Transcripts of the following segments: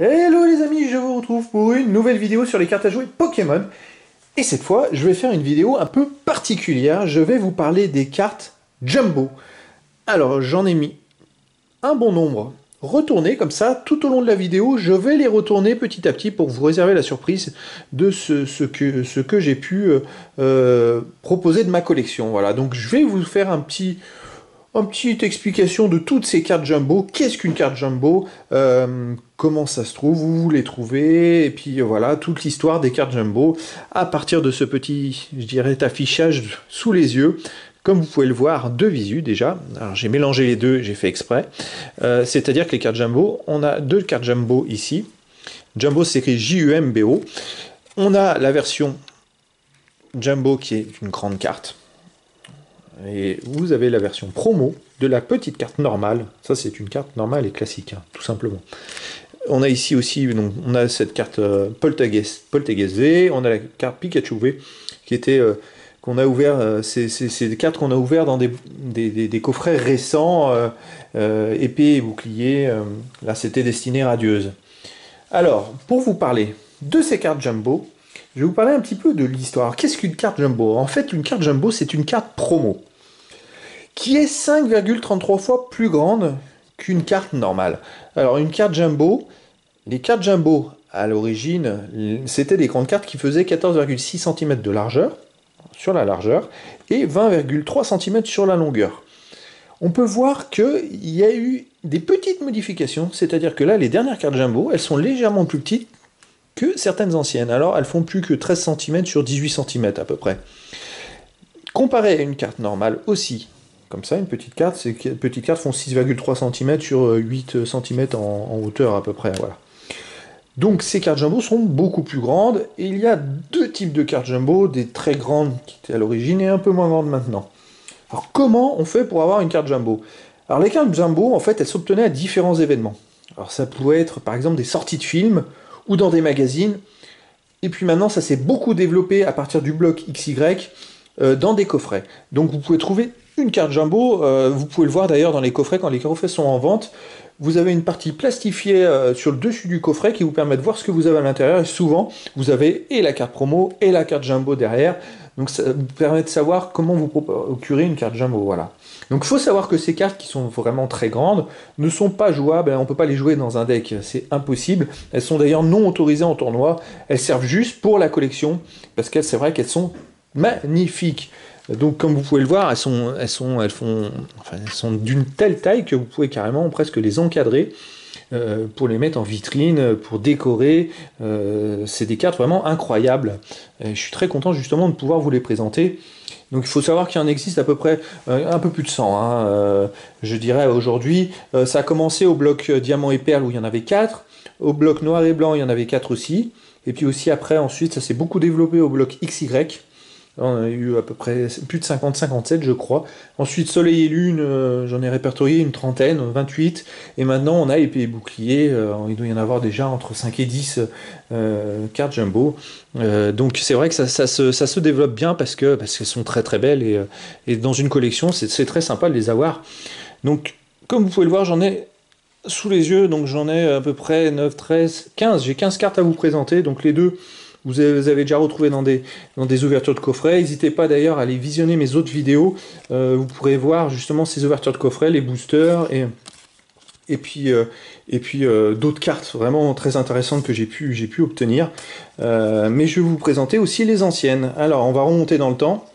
Hello les amis, je vous retrouve pour une nouvelle vidéo sur les cartes à jouer Pokémon. Et cette fois, je vais faire une vidéo un peu particulière. Je vais vous parler des cartes Jumbo. Alors, j'en ai mis un bon nombre retournés comme ça. Tout au long de la vidéo, je vais les retourner petit à petit pour vous réserver la surprise de ce que j'ai pu proposer de ma collection. Voilà, donc je vais vous faire une petite explication de toutes ces cartes Jumbo. Qu'est-ce qu'une carte Jumbo? Comment ça se trouve? Où vous les trouvez? Et puis voilà, toute l'histoire des cartes Jumbo à partir de ce petit, je dirais, affichage sous les yeux. Comme vous pouvez le voir de visu déjà. Alors j'ai mélangé les deux, j'ai fait exprès. C'est-à-dire que les cartes Jumbo, on a deux cartes Jumbo ici. Jumbo s'écrit J-U-M-B-O. On a la version Jumbo qui est une grande carte. Et vous avez la version promo de la petite carte normale. Ça, c'est une carte normale et classique, hein, tout simplement. On a ici aussi, donc, on a cette carte Polteageist V, on a la carte Pikachu V, qui était qu'on a ouvert. C'est des cartes qu'on a ouvert dans des coffrets récents, épée et bouclier. Là, c'était destiné radieuse. Alors, pour vous parler de ces cartes Jumbo, je vais vous parler un petit peu de l'histoire. Qu'est-ce qu'une carte Jumbo? En fait, une carte Jumbo, c'est une carte promo qui est 5,33 fois plus grande qu'une carte normale. Alors une carte Jumbo, les cartes Jumbo à l'origine, c'était des grandes cartes qui faisaient 14,6 cm de largeur, sur la largeur, et 20,3 cm sur la longueur. On peut voir qu'il y a eu des petites modifications, c'est-à-dire que là, les dernières cartes Jumbo, elles sont légèrement plus petites que certaines anciennes. Alors elles font plus que 13 cm sur 18 cm à peu près. Comparé à une carte normale aussi, comme ça, une petite carte, ces petites cartes font 6,3 cm sur 8 cm en hauteur à peu près, voilà. Donc ces cartes Jumbo sont beaucoup plus grandes, et il y a deux types de cartes Jumbo, des très grandes qui étaient à l'origine et un peu moins grandes maintenant. Alors comment on fait pour avoir une carte Jumbo? Alors les cartes Jumbo, en fait, elles s'obtenaient à différents événements. Alors ça pouvait être par exemple des sorties de films, ou dans des magazines, et puis maintenant ça s'est beaucoup développé à partir du bloc XY, dans des coffrets. Donc vous pouvez trouver une carte Jumbo, vous pouvez le voir d'ailleurs dans les coffrets, quand les coffrets sont en vente, vous avez une partie plastifiée sur le dessus du coffret qui vous permet de voir ce que vous avez à l'intérieur, et souvent vous avez et la carte promo et la carte Jumbo derrière, donc ça vous permet de savoir comment vous procurer une carte Jumbo, voilà. Donc il faut savoir que ces cartes qui sont vraiment très grandes ne sont pas jouables, on ne peut pas les jouer dans un deck, c'est impossible. Elles sont d'ailleurs non autorisées en tournoi, elles servent juste pour la collection, parce que c'est vrai qu'elles sont magnifiques. Donc comme vous pouvez le voir, elles sont d'une telle taille que vous pouvez carrément presque les encadrer pour les mettre en vitrine, pour décorer. C'est des cartes vraiment incroyables. Et je suis très content justement de pouvoir vous les présenter. Donc il faut savoir qu'il en existe à peu près un peu plus de 100, hein, je dirais aujourd'hui. Ça a commencé au bloc diamant et perle où il y en avait 4. Au bloc noir et blanc, il y en avait 4 aussi. Et puis aussi après, ensuite, ça s'est beaucoup développé au bloc XY. On a eu à peu près plus de 50-57, je crois. Ensuite, Soleil et Lune, j'en ai répertorié une trentaine, 28. Et maintenant, on a épée et bouclier. Il doit y en avoir déjà entre 5 et 10 cartes Jumbo. Donc c'est vrai que ça se développe bien parce qu'elles sont très très belles. Et dans une collection, c'est très sympa de les avoir. Donc, comme vous pouvez le voir, j'en ai sous les yeux. Donc j'en ai à peu près 9, 13, 15. J'ai 15 cartes à vous présenter. Donc les deux... Vous avez déjà retrouvé dans des ouvertures de coffrets. N'hésitez pas d'ailleurs à aller visionner mes autres vidéos. Vous pourrez voir justement ces ouvertures de coffrets, les boosters et puis d'autres cartes vraiment très intéressantes que j'ai pu obtenir. Mais je vais vous présenter aussi les anciennes. Alors on va remonter dans le temps.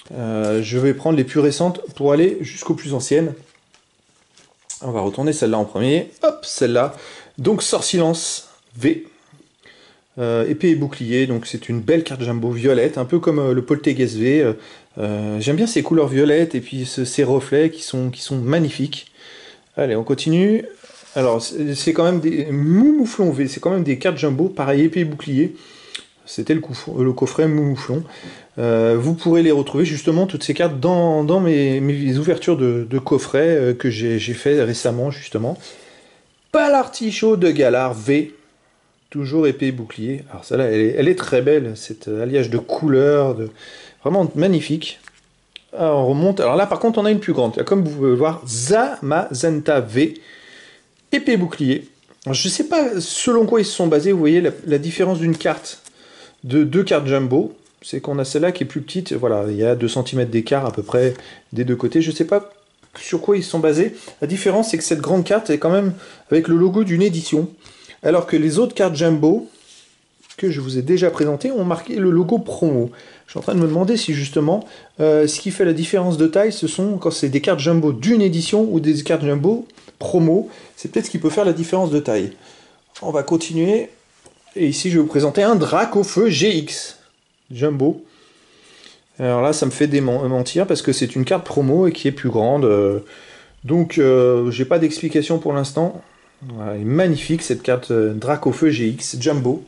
Je vais prendre les plus récentes pour aller jusqu'aux plus anciennes. On va retourner celle-là en premier. Hop, celle-là. Donc Sortilance V. Épée et bouclier, donc c'est une belle carte Jumbo violette, un peu comme le Polteageist V. J'aime bien ces couleurs violettes et puis ces reflets qui sont magnifiques. Allez, on continue. Alors, c'est quand même des Moumouflon V, c'est quand même des cartes Jumbo, pareil, épée et bouclier. C'était le coffret Moumouflon. Vous pourrez les retrouver justement, toutes ces cartes, dans mes ouvertures de coffrets que j'ai fait récemment, justement. Palartichaut de Galar V. Toujours épée et bouclier. Alors celle-là, elle est très belle, cet alliage de couleurs, vraiment magnifique. Alors, on remonte. Alors là, par contre, on a une plus grande. Comme vous pouvez le voir, Zamazenta V, épée et bouclier. Alors, je sais pas selon quoi ils se sont basés, vous voyez la différence d'une carte, de deux cartes Jumbo, c'est qu'on a celle-là qui est plus petite, voilà, il y a 2 cm d'écart à peu près des deux côtés, je sais pas sur quoi ils se sont basés. La différence c'est que cette grande carte est quand même avec le logo d'une édition, alors que les autres cartes Jumbo, que je vous ai déjà présentées, ont marqué le logo promo. Je suis en train de me demander si justement, ce qui fait la différence de taille, ce sont quand c'est des cartes Jumbo d'une édition ou des cartes Jumbo promo, c'est peut-être ce qui peut faire la différence de taille. On va continuer, et ici je vais vous présenter un Dracofeu GX Jumbo. Alors là ça me fait mentir parce que c'est une carte promo et qui est plus grande, donc j'ai pas d'explication pour l'instant. Voilà, elle est magnifique cette carte Dracofeu GX Jumbo.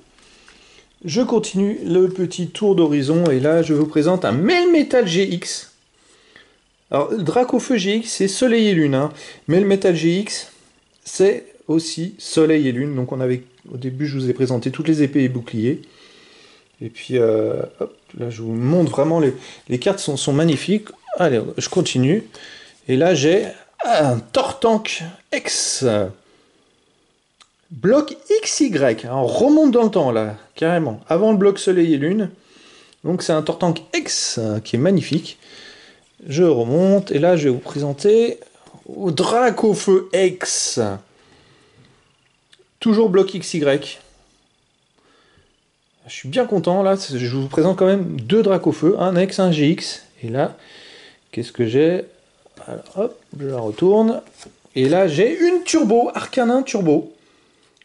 Je continue le petit tour d'horizon et là je vous présente un Melmetal GX. Alors Dracofeu GX c'est Soleil et Lune, hein. Melmetal GX c'est aussi Soleil et Lune. Donc on avait, au début je vous ai présenté toutes les épées et boucliers. Et puis hop, là je vous montre vraiment, les cartes sont magnifiques. Allez, je continue. Et là j'ai un Tortank X. Bloc XY, on remonte dans le temps là, carrément, avant le bloc Soleil et Lune. Donc c'est un Tortank X qui est magnifique. Je remonte, et là je vais vous présenter au Dracofeu X. Toujours bloc XY. Je suis bien content là, je vous présente quand même 2 Dracofeu, un X, un GX. Et là, qu'est-ce que j'ai? Hop, je la retourne. Et là j'ai une Turbo, Arcanin Turbo.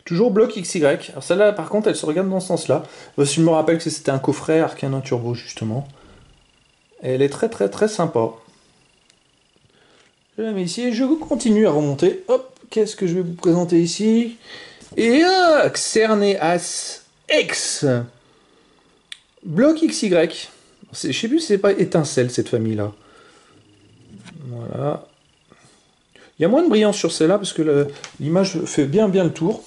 Toujours bloc XY. Alors celle-là, par contre, elle se regarde dans ce sens-là. Je me rappelle que c'était un coffret Arcanin Turbo, justement. Et elle est très très très sympa. Je la mets ici et je continue à remonter. Hop, qu'est-ce que je vais vous présenter ici? Et un Xerneas X. Bloc XY. Je sais plus si c'est pas étincelle, cette famille-là. Voilà. Il y a moins de brillance sur celle-là, parce que l'image fait bien le tour.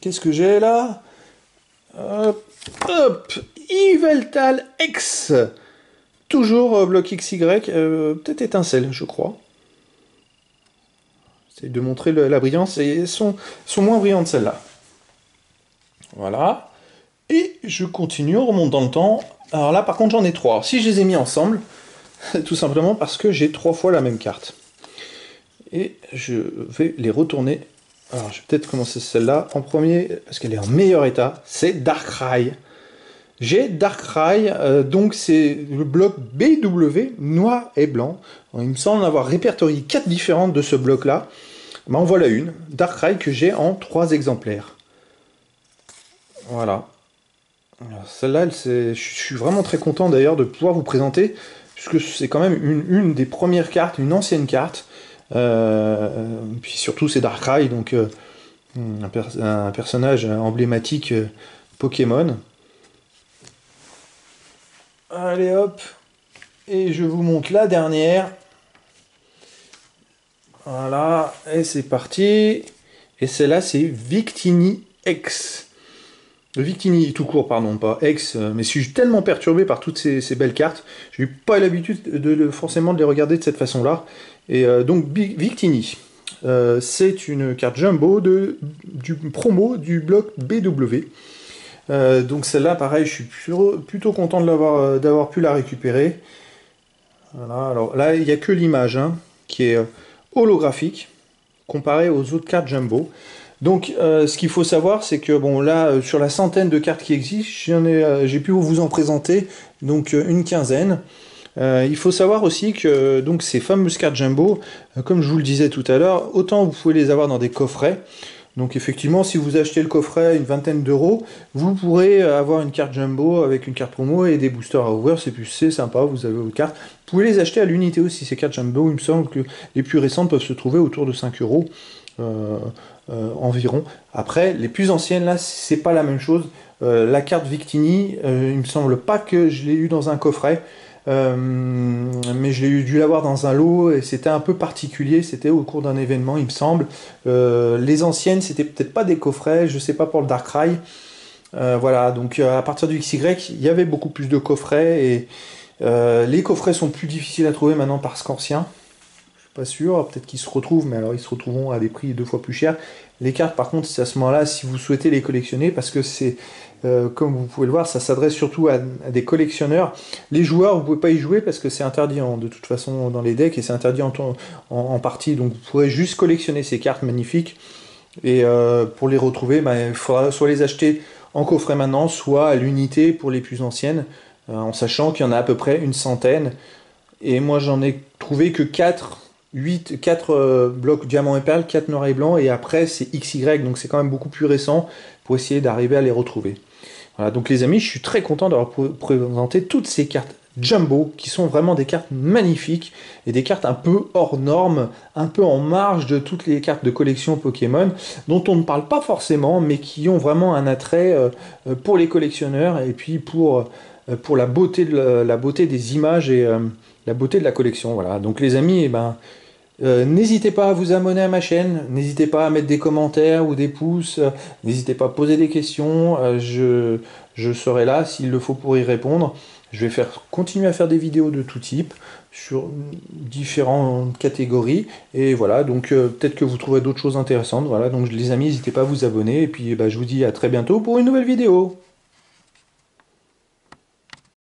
Qu'est-ce que j'ai là? Hop, hop, Yveltal X. Toujours bloc XY, peut-être étincelle, je crois. J'essaie de montrer la brillance, et elles sont moins brillantes celles-là. Voilà. Et je continue, on remonte dans le temps. Alors là, par contre, j'en ai 3. Si je les ai mis ensemble, tout simplement parce que j'ai 3 fois la même carte. Et je vais les retourner. Alors, je vais peut-être commencer celle-là en premier, parce qu'elle est en meilleur état. C'est Darkrai. J'ai Darkrai, donc c'est le bloc BW, noir et blanc. Alors, il me semble avoir répertorié 4 différentes de ce bloc-là. Ben, en voilà une, Darkrai, que j'ai en 3 exemplaires. Voilà. Celle-là, je suis vraiment très content d'ailleurs de pouvoir vous présenter, puisque c'est quand même une des premières cartes, une ancienne carte. Puis surtout c'est Darkrai, donc un personnage emblématique Pokémon. Allez hop, et je vous montre la dernière. Voilà, et c'est parti. Et celle-là c'est Victini X. Victini tout court, pardon, pas X, mais je suis tellement perturbé par toutes ces belles cartes, j'ai eu pas l'habitude forcément de les regarder de cette façon-là. Et donc Victini, c'est une carte jumbo du promo du bloc BW. Donc celle-là, pareil, je suis plutôt content de d'avoir pu la récupérer. Voilà, alors là, il n'y a que l'image hein, qui est holographique, comparée aux autres cartes jumbo. Donc ce qu'il faut savoir, c'est que bon là, sur la centaine de cartes qui existent, j'ai pu vous en présenter donc une quinzaine. Il faut savoir aussi que donc ces fameuses cartes jumbo, comme je vous le disais tout à l'heure, autant vous pouvez les avoir dans des coffrets. Donc effectivement, si vous achetez le coffret à une vingtaine d'euros, vous pourrez avoir une carte jumbo avec une carte promo et des boosters à ouvrir, c'est sympa, vous avez vos cartes. Vous pouvez les acheter à l'unité aussi, ces cartes jumbo, il me semble que les plus récentes peuvent se trouver autour de 5 euros environ. Après, les plus anciennes, là, c'est pas la même chose. La carte Victini, il me semble pas que je l'ai eu dans un coffret. Mais je l'ai dû l'avoir dans un lot et c'était un peu particulier, c'était au cours d'un événement il me semble. Les anciennes c'était peut-être pas des coffrets, je sais pas pour le Darkrai. Voilà, donc à partir du XY il y avait beaucoup plus de coffrets et les coffrets sont plus difficiles à trouver maintenant parce qu'anciens. pas sûr, peut-être qu'ils se retrouvent, mais alors ils se retrouveront à des prix 2 fois plus chers. Les cartes, par contre, c'est à ce moment-là, si vous souhaitez les collectionner, parce que c'est, comme vous pouvez le voir, ça s'adresse surtout à des collectionneurs. Les joueurs, vous pouvez pas y jouer parce que c'est interdit de toute façon dans les decks, et c'est interdit en partie, donc vous pourrez juste collectionner ces cartes magnifiques. Et pour les retrouver, il faudra soit les acheter en coffret maintenant, soit à l'unité pour les plus anciennes, en sachant qu'il y en a à peu près une centaine. Et moi j'en ai trouvé que 4 blocs diamant et perle, 4 noir et blanc, et après c'est XY, donc c'est quand même beaucoup plus récent pour essayer d'arriver à les retrouver. Voilà, donc les amis, je suis très content d'avoir présenté toutes ces cartes Jumbo, qui sont vraiment des cartes magnifiques, et des cartes un peu hors normes, un peu en marge de toutes les cartes de collection Pokémon, dont on ne parle pas forcément, mais qui ont vraiment un attrait pour les collectionneurs, et puis pour la beauté des images et la beauté de la collection. Voilà. Donc les amis, n'hésitez pas à vous abonner à ma chaîne, n'hésitez pas à mettre des commentaires ou des pouces, n'hésitez pas à poser des questions, je serai là s'il le faut pour y répondre. Je vais continuer à faire des vidéos de tout type, sur différentes catégories, et voilà, donc peut-être que vous trouverez d'autres choses intéressantes. Voilà, donc les amis, n'hésitez pas à vous abonner, et puis je vous dis à très bientôt pour une nouvelle vidéo.